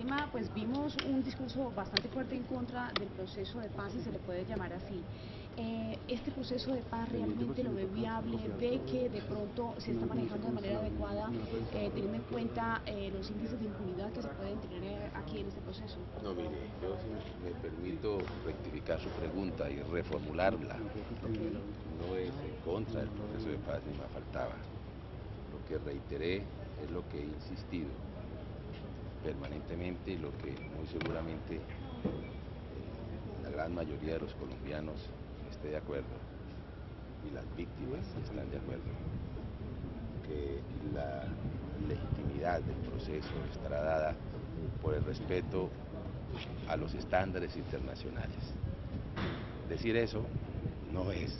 Lima pues vimos un discurso bastante fuerte en contra del proceso de paz, si se le puede llamar así. ¿Este proceso de paz realmente lo ve viable? ¿Ve que de pronto se está manejando de manera adecuada, teniendo en cuenta los índices de impunidad que se pueden tener aquí en este proceso? No, mire, yo sí me permito rectificar su pregunta y reformularla. No es en contra del proceso de paz, ni me faltaba. Lo que reiteré es lo que he insistido permanentemente y lo que muy seguramente la gran mayoría de los colombianos esté de acuerdo y las víctimas están de acuerdo, que la legitimidad del proceso estará dada por el respeto a los estándares internacionales. Decir eso no es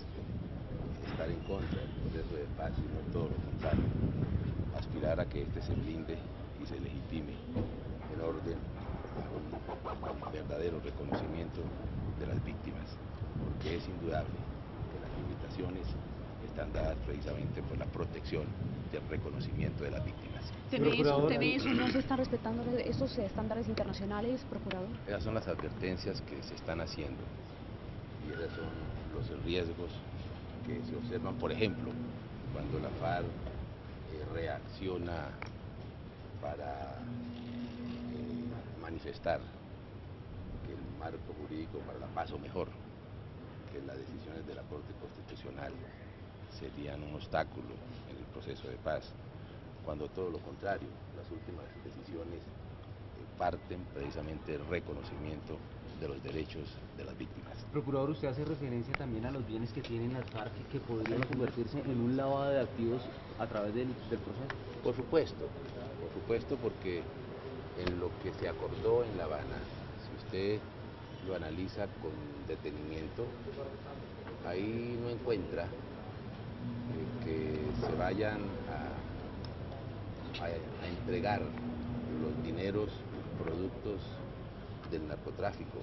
estar en contra del proceso de paz, sino todo lo contrario, aspirar a que éste se blinde y se legitime en orden a un verdadero reconocimiento de las víctimas, porque es indudable que las limitaciones están dadas precisamente por la protección del reconocimiento de las víctimas. ¿Teme eso? ¿No se están respetando esos estándares internacionales, procurador? Esas son las advertencias que se están haciendo y esos son los riesgos que se observan, por ejemplo, cuando la FARC reacciona para manifestar que el marco jurídico para la paz, o mejor, que las decisiones de la Corte Constitucional serían un obstáculo en el proceso de paz, cuando todo lo contrario, las últimas decisiones parten precisamente del reconocimiento de los derechos de las víctimas. Procurador, usted hace referencia también a los bienes que tienen las FARC que podrían convertirse en un lavado de activos a través del proceso. Por supuesto, porque en lo que se acordó en La Habana, si usted lo analiza con detenimiento, ahí no encuentra que se vayan a entregar los dineros productos del narcotráfico,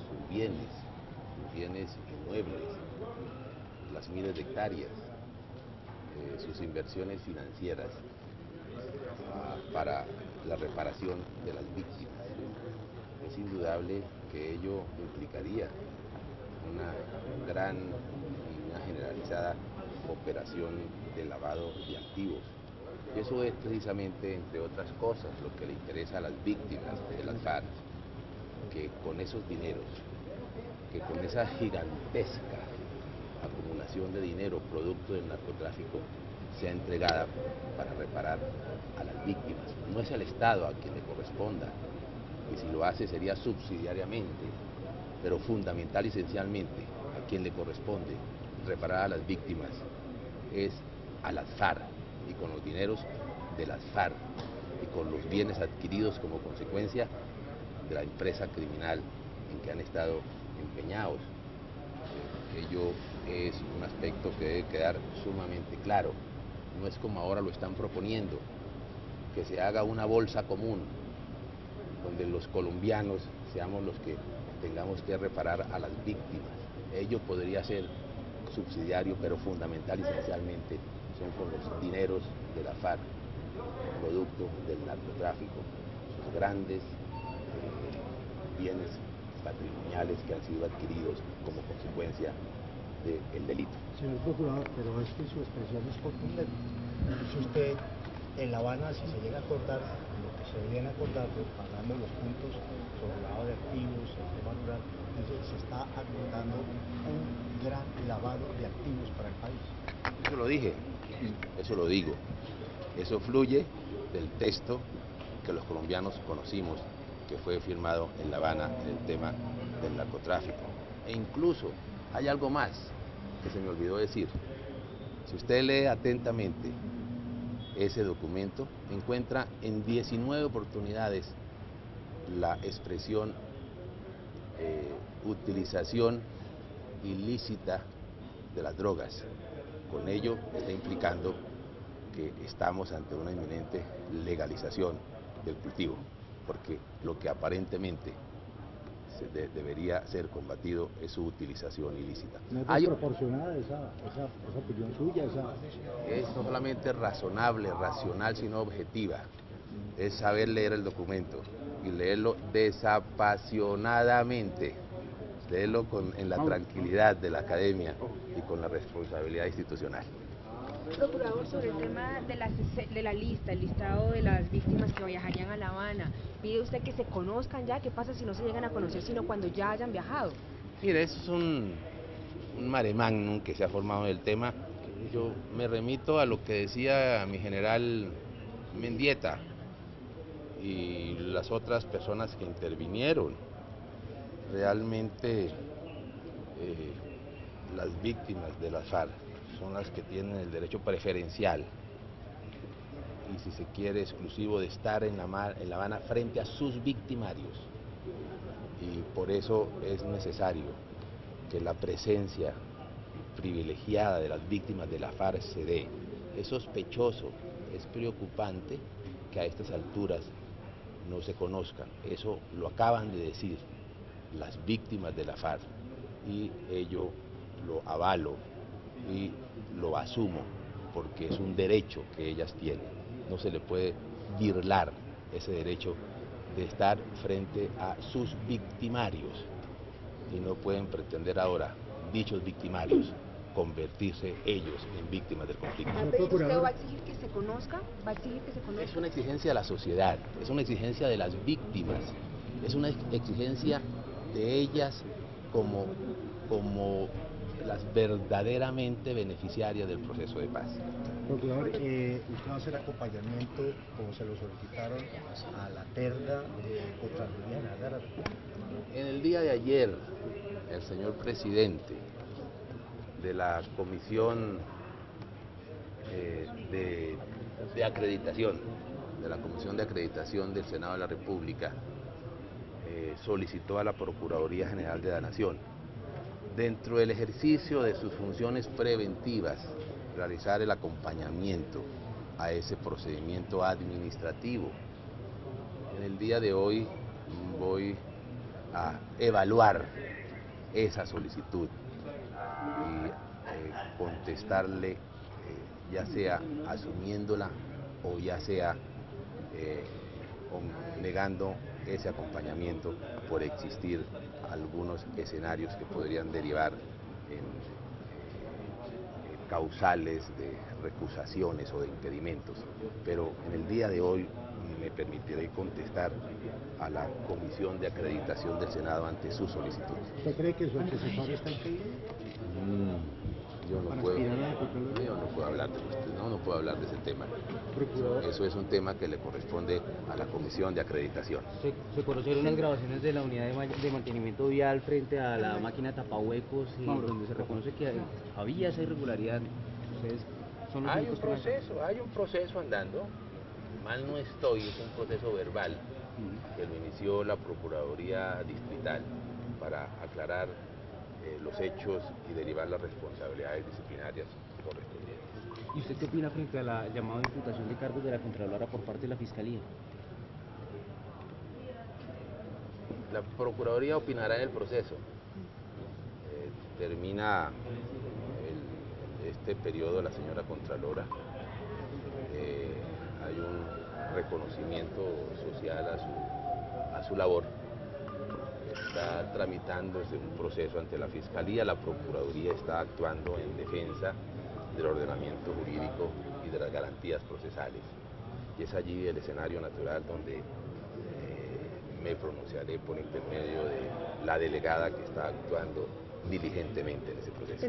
sus bienes inmuebles, las miles de hectáreas, sus inversiones financieras para la reparación de las víctimas. Es indudable que ello implicaría una gran y una generalizada operación de lavado de activos. Y eso es precisamente, entre otras cosas, lo que le interesa a las víctimas de las FARC, que con esos dineros, que con esa gigantesca acumulación de dinero producto del narcotráfico, sea entregada para reparar a las víctimas. No es al Estado a quien le corresponda, que si lo hace sería subsidiariamente, pero fundamental y esencialmente a quien le corresponde reparar a las víctimas es a las FARC, y con los dineros de las FARC y con los bienes adquiridos como consecuencia de la empresa criminal en que han estado empeñados. Ello es un aspecto que debe quedar sumamente claro. No es como ahora lo están proponiendo, que se haga una bolsa común, donde los colombianos seamos los que tengamos que reparar a las víctimas. Ello podría ser subsidiario, pero fundamental y esencialmente son con los dineros de la FARC, producto del narcotráfico, sus grandes bienes patrimoniales que han sido adquiridos como consecuencia del delito. Señor Procurador, pero es que su expresión es contundente. Dice usted, en La Habana, si se llega a acordar lo que se viene a acordar, pagando los puntos sobre lavado de activos, el tema rural, dice, se está acordando un gran lavado de activos para el país. Eso lo dije, eso lo digo. Eso fluye del texto que los colombianos conocimos, que fue firmado en La Habana en el tema del narcotráfico. E incluso hay algo más que se me olvidó decir. Si usted lee atentamente ese documento, encuentra en 19 oportunidades la expresión utilización ilícita de las drogas. Con ello está implicando que estamos ante una inminente legalización del cultivo, porque lo que aparentemente debería ser combatido es su utilización ilícita. ¿No es desproporcionada esa opinión suya? Es no solamente razonable, racional, sino objetiva. es saber leer el documento y leerlo desapasionadamente, leerlo en la tranquilidad de la academia y con la responsabilidad institucional. Procurador, sobre el tema de la lista, el listado de las víctimas que viajarían a La Habana, ¿pide usted que se conozcan ya? ¿Qué pasa si no se llegan a conocer sino cuando ya hayan viajado? Mire, eso es un mare magnum que se ha formado en el tema. Yo me remito a lo que decía mi general Mendieta y las otras personas que intervinieron. Realmente las víctimas de la FARC son las que tienen el derecho preferencial y, si se quiere, exclusivo de estar en La Habana frente a sus victimarios. Y por eso es necesario que la presencia privilegiada de las víctimas de la FARC se dé. Es sospechoso, es preocupante que a estas alturas no se conozcan. Eso lo acaban de decir las víctimas de la FARC y ello lo avalo y lo asumo porque es un derecho que ellas tienen. No se le puede birlar ese derecho de estar frente a sus victimarios y no pueden pretender ahora dichos victimarios convertirse ellos en víctimas del conflicto. ¿Va a pedir usted o va a exigir que se conozca? ¿Va a exigir que se conozca? Es una exigencia de la sociedad, es una exigencia de las víctimas, es una exigencia de ellas como las verdaderamente beneficiarias del proceso de paz. Procurador, ¿usted va a hacer acompañamiento, como se lo solicitaron, a la terna de Contraloría General de la República? En el día de ayer, el señor presidente de la Comisión de Acreditación, del Senado de la República, solicitó a la Procuraduría General de la Nación, dentro del ejercicio de sus funciones preventivas, realizar el acompañamiento a ese procedimiento administrativo. En el día de hoy voy a evaluar esa solicitud y contestarle, ya sea asumiéndola o ya sea negando ese acompañamiento por existir algunos escenarios que podrían derivar en causales de recusaciones o de impedimentos. Pero en el día de hoy me permitiré contestar a la Comisión de Acreditación del Senado ante su solicitud. ¿Usted cree que su antecesor está impedido? Yo no puedo hablar no puedo hablar de ese tema. Eso es un tema que le corresponde a la Comisión de Acreditación. Se conocieron unas grabaciones de la unidad de mantenimiento vial frente a la máquina tapahuecos, donde se reconoce que había esa irregularidad. ¿Ustedes son los únicos que Hay un proceso andando, mal no estoy, es un proceso verbal que lo inició la Procuraduría Distrital para aclarar los hechos y derivar las responsabilidades disciplinarias correspondientes. ¿Y usted qué opina frente a la llamada imputación de cargos de la Contralora por parte de la Fiscalía? La Procuraduría opinará en el proceso. Termina este periodo la señora Contralora. Hay un reconocimiento social a su labor. Está tramitándose un proceso ante la Fiscalía. La Procuraduría está actuando en defensa del ordenamiento jurídico y de las garantías procesales. Y es allí el escenario natural donde me pronunciaré por intermedio de la delegada que está actuando diligentemente en ese proceso.